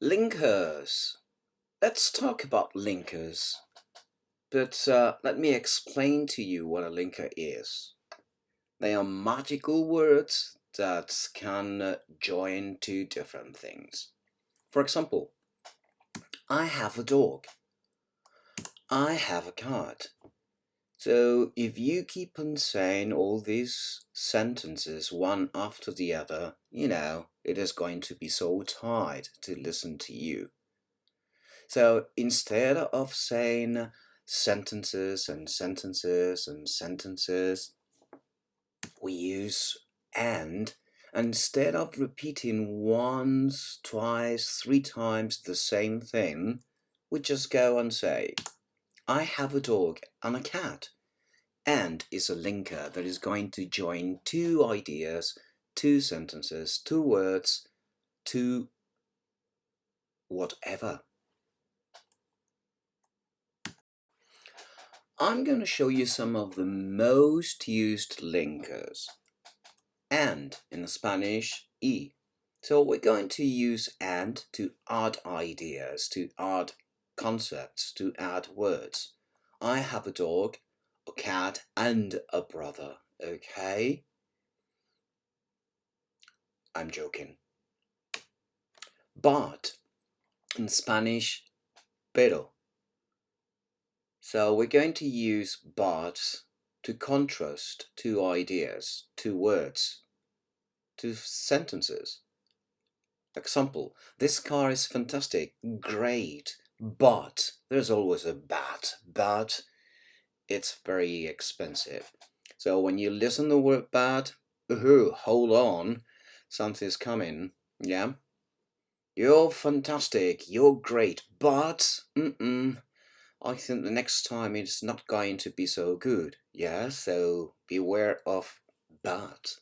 Linkers. Let's talk about linkers. But let me explain to you what a linker is. They are magical words that can join two different things. For example, I have a dog. I have a cat. So if you keep on saying all these sentences one after the other, it is going to be so tired to listen to you. So instead of saying sentences and sentences and sentences, we use and. Instead of repeating once, twice, three times the same thing, we just go and say, I have a dog and a cat. And is a linker that is going to join two ideas, two sentences, two words, to whatever. I'm going to show you some of the most used linkers. And in Spanish, y. So we're going to use and to add ideas, to add concepts, to add words. I have a dog, a cat, and a brother. Okay? I'm joking. But in Spanish, pero. So we're going to use but to contrast two ideas, two words, two sentences. Example, this car is fantastic, great, but there's always a but it's very expensive. So when you listen to the word but, hold on, something's coming, yeah? You're fantastic, you're great, but, I think the next time it's not going to be so good. Yeah, so beware of but.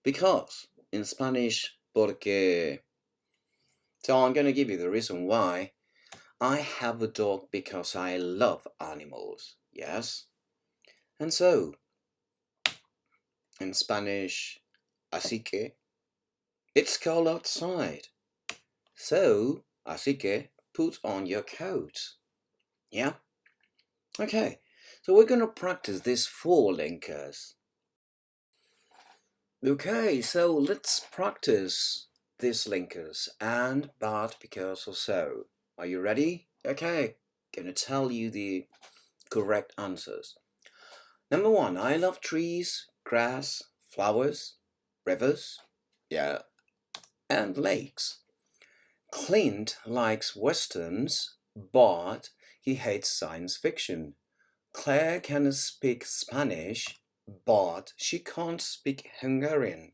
Because in Spanish, porque. So I'm going to give you the reason why. I have a dog because I love animals. Yes. And so, in Spanish, así que, it's cold outside. So, así que, put on your coat. Yeah? Okay, so we're going to practice these four linkers. Okay, so let's practice these linkers and, but, because, or so. Are you ready? Okay, gonna tell you the correct answers. Number one, I love trees, grass, flowers, rivers, yeah, and lakes. Clint likes westerns, but he hates science fiction. Claire can speak Spanish, but she can't speak Hungarian.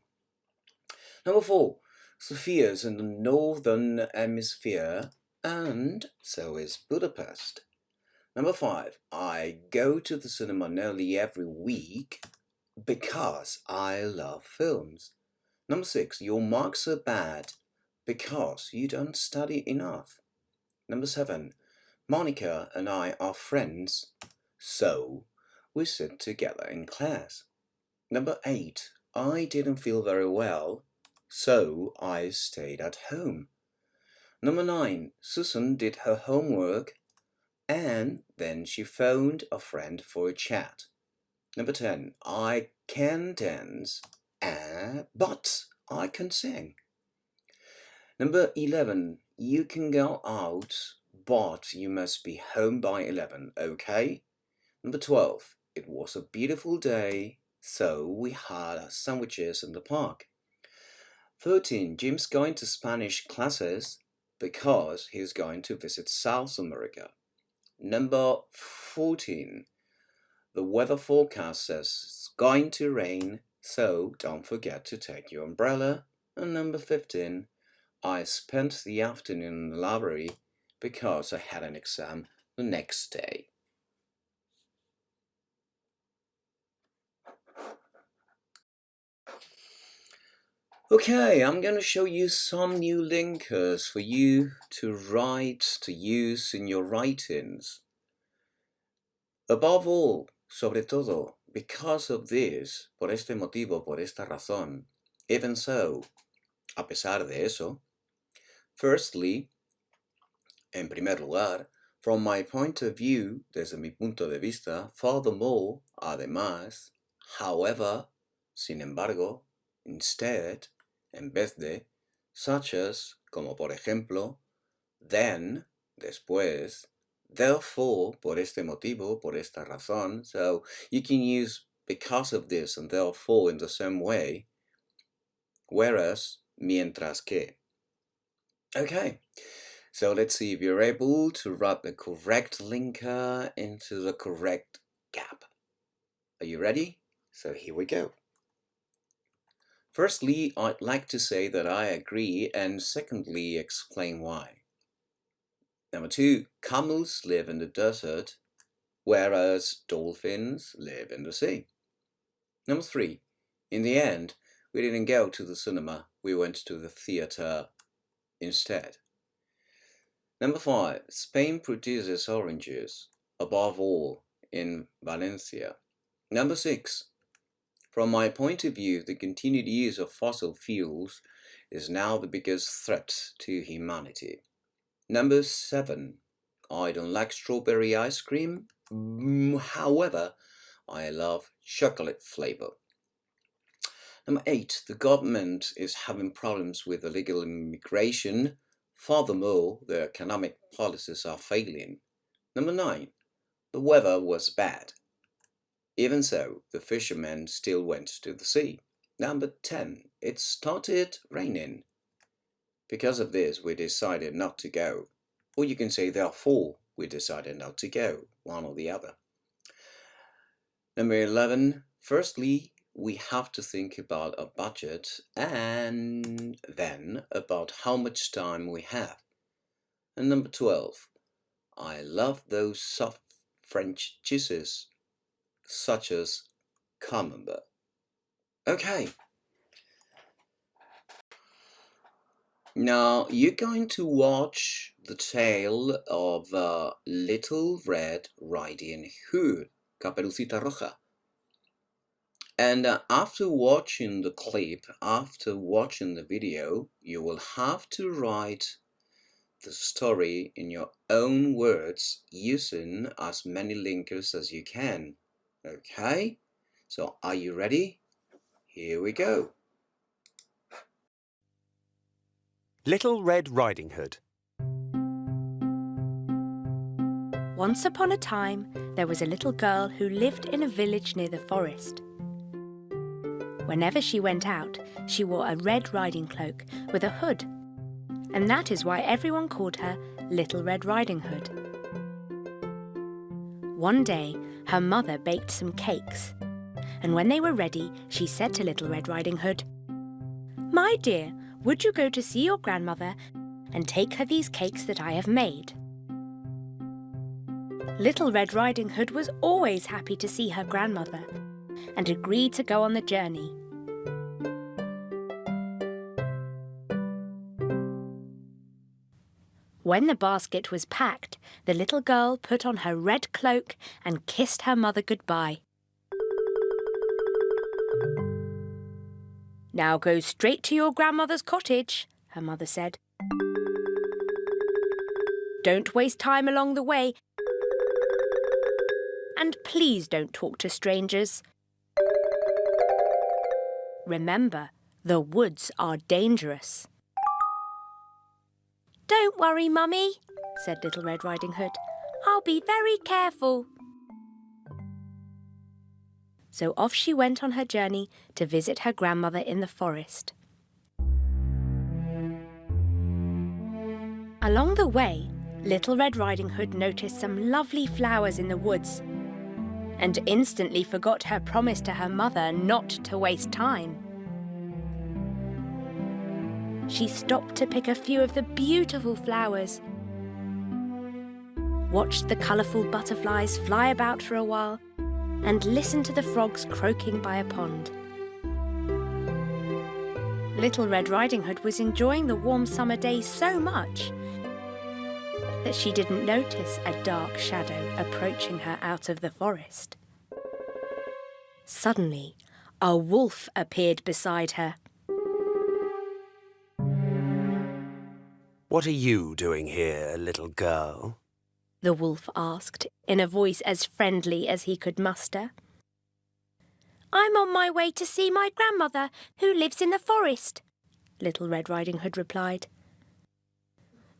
Number four, Sophia's in the northern hemisphere, and so is Budapest. Number five, I go to the cinema nearly every week because I love films. Number six, your marks are bad because you don't study enough. Number seven, Monica and I are friends, so we sit together in class. Number eight, I didn't feel very well, so I stayed at home. Number nine, Susan did her homework and then she phoned a friend for a chat. Number 10, I can dance, but I can sing. Number 11, you can go out, but you must be home by 11, okay? Number 12, it was a beautiful day, so we had sandwiches in the park. 13, Jim's going to Spanish classes because he's going to visit South America. Number 14, the weather forecast says it's going to rain, so don't forget to take your umbrella. And number 15, I spent the afternoon in the library because I had an exam the next day. Okay, I'm going to show you some new linkers for you to write, to use in your writings. Above all, sobre todo, because of this, por este motivo, por esta razón, even so, a pesar de eso, Firstly, en primer lugar, from my point of view, desde mi punto de vista, furthermore, además, however, sin embargo, instead, en vez de, such as, como por ejemplo, then, después, therefore, por este motivo, por esta razón. So you can use because of this and therefore in the same way, whereas, mientras que. Okay, so let's see if you're able to write the correct linker into the correct gap. Are you ready? So here we go. Firstly, I'd like to say that I agree, and secondly, explain why. Number 2, camels live in the desert, whereas dolphins live in the sea. Number 3, in the end, we didn't go to the cinema, we went to the theater instead. Number 5, Spain produces oranges, above all in Valencia. Number 6, from my point of view, the continued use of fossil fuels is now the biggest threat to humanity. Number 7, I don't like strawberry ice cream, however, I love chocolate flavor. Number 8, the government is having problems with illegal immigration. Furthermore, the economic policies are failing. Number 9, the weather was bad. Even so, the fishermen still went to the sea. Number 10, it started raining. Because of this, we decided not to go. Or you can say, therefore, we decided not to go, one or the other. Number 11, firstly, we have to think about a budget and then about how much time we have. And number 12, I love those soft French cheeses, such as camembert. Okay. Now you're going to watch the tale of Little Red Riding Hood, Caperucita Roja. And after watching the clip, after watching the video, you will have to write the story in your own words using as many linkers as you can. Okay? So are you ready? Here we go. Little Red Riding Hood. Once upon a time, there was a little girl who lived in a village near the forest. Whenever she went out, she wore a red riding cloak with a hood, and that is why everyone called her Little Red Riding Hood. One day, her mother baked some cakes, and when they were ready, she said to Little Red Riding Hood, "My dear, would you go to see your grandmother and take her these cakes that I have made?" Little Red Riding Hood was always happy to see her grandmother and agreed to go on the journey. When the basket was packed, the little girl put on her red cloak and kissed her mother goodbye. "Now go straight to your grandmother's cottage," her mother said. "Don't waste time along the way, and please don't talk to strangers. Remember, the woods are dangerous." "Don't worry, Mummy," said Little Red Riding Hood. "I'll be very careful." So off she went on her journey to visit her grandmother in the forest. Along the way, Little Red Riding Hood noticed some lovely flowers in the woods and instantly forgot her promise to her mother not to waste time. She stopped to pick a few of the beautiful flowers, watched the colourful butterflies fly about for a while, and listened to the frogs croaking by a pond. Little Red Riding Hood was enjoying the warm summer day so much that she didn't notice a dark shadow approaching her out of the forest. Suddenly, a wolf appeared beside her. What are you doing here, little girl? The wolf asked, in a voice as friendly as he could muster. I'm on my way to see my grandmother, who lives in the forest, Little Red Riding Hood replied.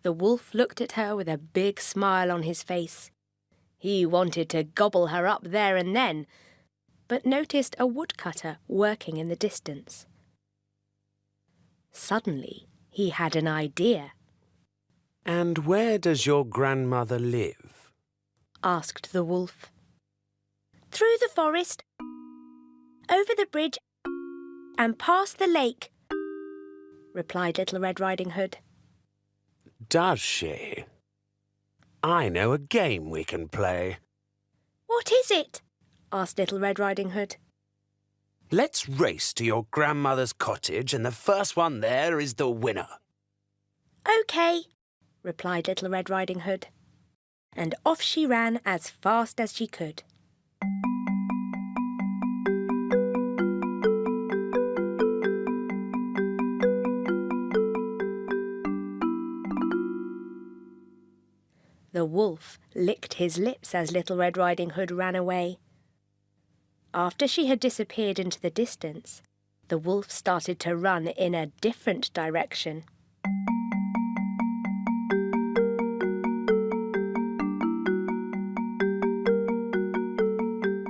The wolf looked at her with a big smile on his face. He wanted to gobble her up there and then, but noticed a woodcutter working in the distance. Suddenly, he had an idea. And where does your grandmother live? Asked the wolf. Through the forest, over the bridge, and past the lake, replied Little Red Riding Hood. Does she? I know a game we can play. What is it? Asked Little Red Riding Hood. Let's race to your grandmother's cottage, and the first one there is the winner. OK, replied Little Red Riding Hood. And off she ran as fast as she could. The wolf licked his lips as Little Red Riding Hood ran away. After she had disappeared into the distance, the wolf started to run in a different direction.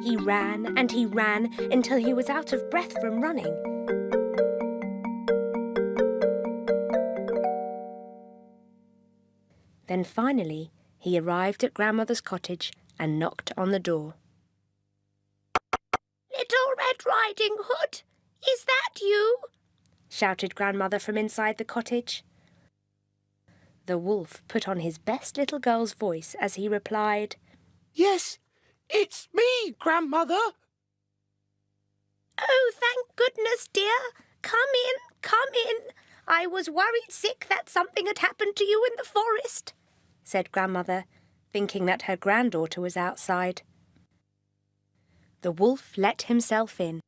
He ran and he ran until he was out of breath from running. Then finally, he arrived at Grandmother's cottage and knocked on the door. Little Red Riding Hood, is that you? Shouted Grandmother from inside the cottage. The wolf put on his best little girl's voice as he replied, Yes, it's me, Grandmother. Oh, thank goodness, dear. Come in, come in. I was worried sick that something had happened to you in the forest, said Grandmother, thinking that her granddaughter was outside. The wolf let himself in.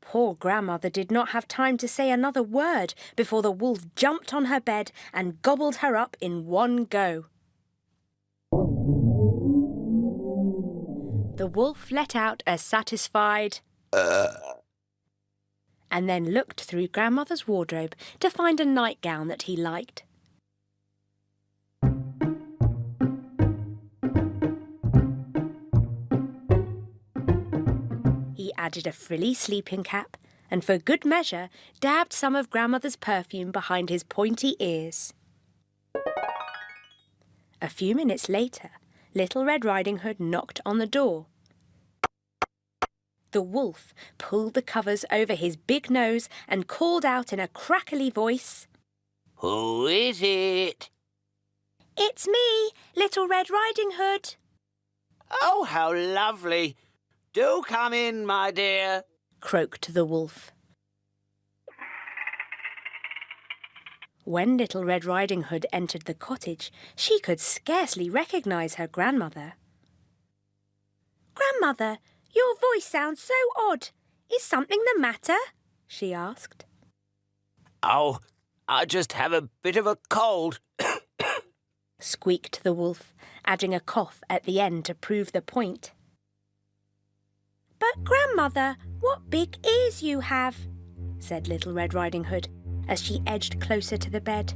Poor Grandmother did not have time to say another word before the wolf jumped on her bed and gobbled her up in one go. The wolf let out a satisfied and then looked through Grandmother's wardrobe to find a nightgown that he liked. He added a frilly sleeping cap and, for good measure, dabbed some of Grandmother's perfume behind his pointy ears. A few minutes later, Little Red Riding Hood knocked on the door. The wolf pulled the covers over his big nose and called out in a crackly voice, Who is it? It's me, Little Red Riding Hood. Oh, how lovely. Do come in, my dear, croaked the wolf. When Little Red Riding Hood entered the cottage, she could scarcely recognise her grandmother. Grandmother, your voice sounds so odd. Is something the matter? She asked. Oh, I just have a bit of a cold, squeaked the wolf, adding a cough at the end to prove the point. But, Grandmother, what big ears you have, said Little Red Riding Hood as she edged closer to the bed.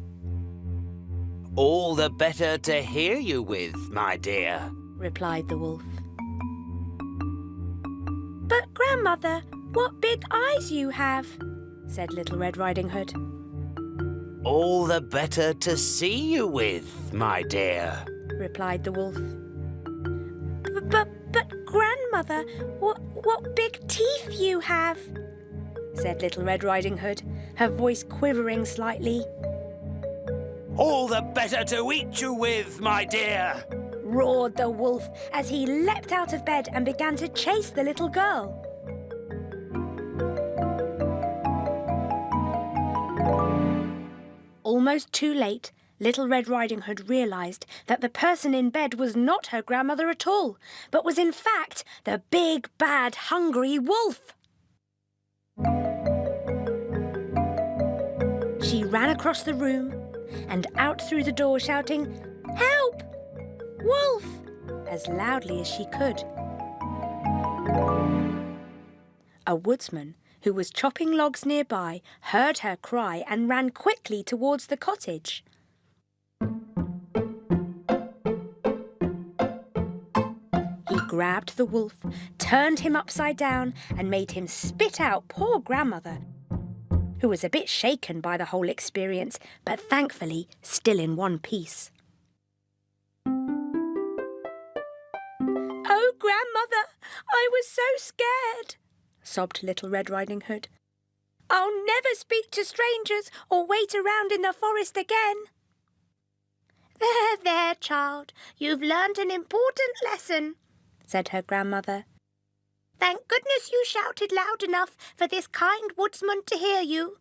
All the better to hear you with, my dear, replied the wolf. But, Grandmother, what big eyes you have, said Little Red Riding Hood. All the better to see you with, my dear, replied the wolf. But, Grandmother, what big teeth you have, said Little Red Riding Hood, her voice quivering slightly. All the better to eat you with, my dear, roared the wolf as he leapt out of bed and began to chase the little girl. Almost too late, Little Red Riding Hood realised that the person in bed was not her grandmother at all, but was in fact the big, bad, hungry wolf. She ran across the room and out through the door shouting, "Help! Wolf!" as loudly as she could. A woodsman who was chopping logs nearby heard her cry and ran quickly towards the cottage. He grabbed the wolf, turned him upside down and made him spit out poor Grandmother, who was a bit shaken by the whole experience, but thankfully still in one piece. "Oh, Grandmother, I was so scared," sobbed Little Red Riding Hood. "I'll never speak to strangers or wait around in the forest again." "There, there, child, you've learned an important lesson," said her grandmother. "Thank goodness you shouted loud enough for this kind woodsman to hear you."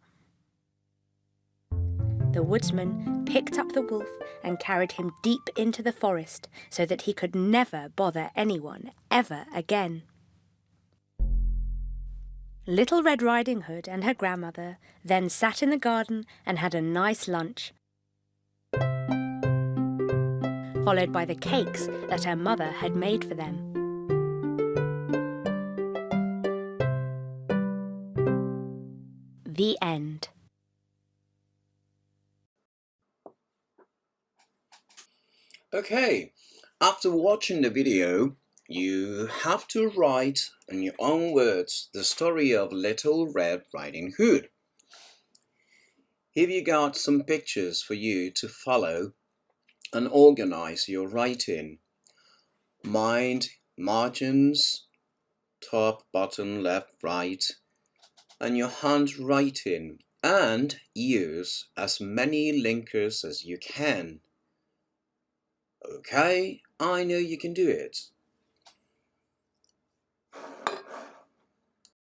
The woodsman picked up the wolf and carried him deep into the forest so that he could never bother anyone ever again. Little Red Riding Hood and her grandmother then sat in the garden and had a nice lunch, followed by the cakes that her mother had made for them. The end. Okay, after watching the video, you have to write in your own words the story of Little Red Riding Hood. Here you got some pictures for you to follow and organize your writing. Mind margins, top, bottom, left, right, and your handwriting, and use as many linkers as you can. Okay, I know you can do it.